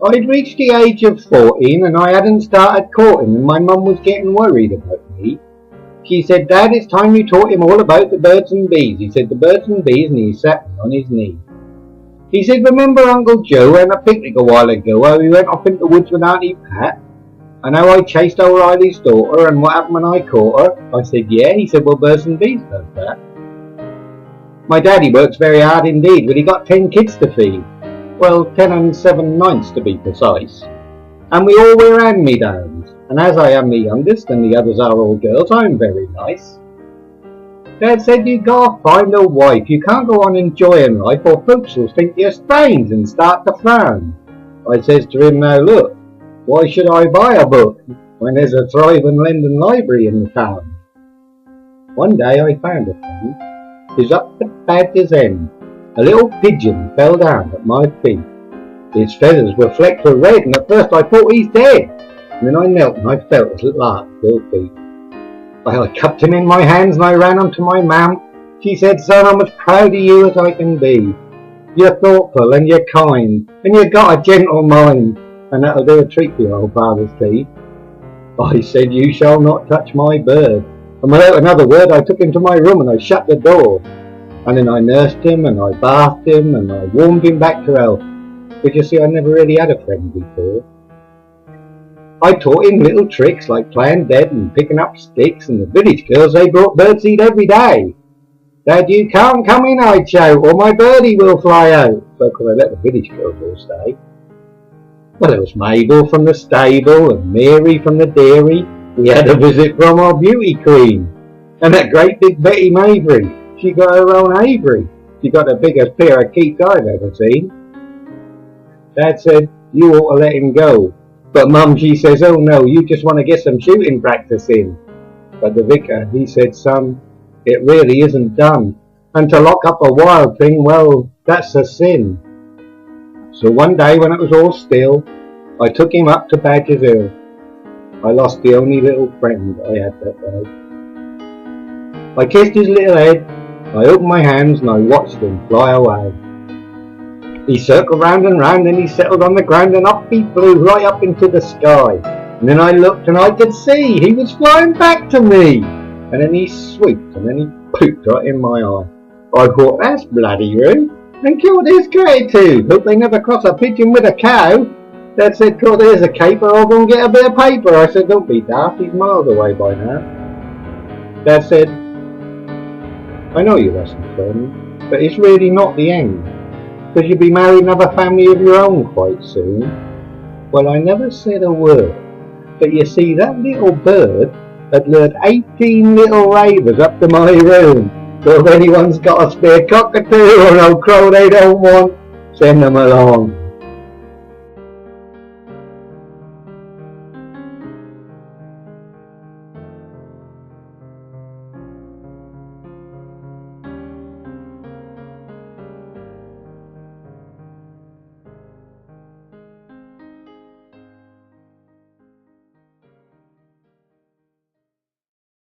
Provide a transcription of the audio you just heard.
I'd reached the age of 14 and I hadn't started courting, and my mum was getting worried about me. She said, "Dad, it's time you taught him all about the birds and bees." He said, "The birds and bees," and he sat on his knee. He said, "Remember Uncle Joe and a picnic a while ago, how we went off into the woods with Auntie Pat? And how I chased old Riley's daughter, and what happened when I caught her?" I said, "Yeah." He said, "Well, birds and bees does that." My daddy works very hard indeed, but he got 10 kids to feed. Well, 10 and 7/9 to be precise. And we all wear hand-me-downs. And as I am the youngest and the others are all girls, I'm very nice. Dad said, "You gotta find a wife. You can't go on enjoying life, or folks will think you're strange and start to frown." I says to him, "Now look, why should I buy a book when there's a thriving London library in the town?" One day I found a friend. Is up at Badger's End. A little pigeon fell down at my feet. His feathers were flecked with red, and at first I thought he's dead. And then I knelt and I felt his little heart still beat. Well, I cupped him in my hands and I ran on to my mam. She said, "Son, I'm as proud of you as I can be. You're thoughtful and you're kind, and you've got a gentle mind, and that'll do a treat for your old father's tea." I said, "You shall not touch my bird." And without another word, I took him to my room and I shut the door. And then I nursed him and I bathed him and I warmed him back to health. But you see, I never really had a friend before. I taught him little tricks like playing dead and picking up sticks, and the village girls, they brought birdseed every day. "Dad, you can't come in," I'd shout, "or my birdie will fly out." So could I let the village girls all stay. Well, there was Mabel from the stable and Mary from the dairy. We had a visit from our beauty queen. And that great big Betty Maybury, she got her own aviary. She got the biggest pair of keats I've ever seen. Dad said, "You ought to let him go." But Mum, she says, "Oh no, you just want to get some shooting practice in." But the vicar, he said, "Son, it really isn't done. And to lock up a wild thing, well, that's a sin." So one day when it was all still, I took him up to Badger's Hill. I lost the only little friend I had that day. I kissed his little head, I opened my hands and I watched him fly away. He circled round and round, then he settled on the ground and up he flew right up into the sky. And then I looked and I could see he was flying back to me. And then he swooped and then he pooped right in my eye. I thought, "That's bloody rude, and killed his gratitude. Hope they never cross a pigeon with a cow." Dad said, "Cool, there's a caper, I'll go and get a bit of paper." I said, "Don't be daft, he's miles away by now." Dad said, "I know you lesson, friend, but it's really not the end, because you'll be married and have a family of your own quite soon." Well, I never said a word, but you see, that little bird had lured 18 little ravers up to my room. So if anyone's got a spare cockatoo or an old crow they don't want, send them along.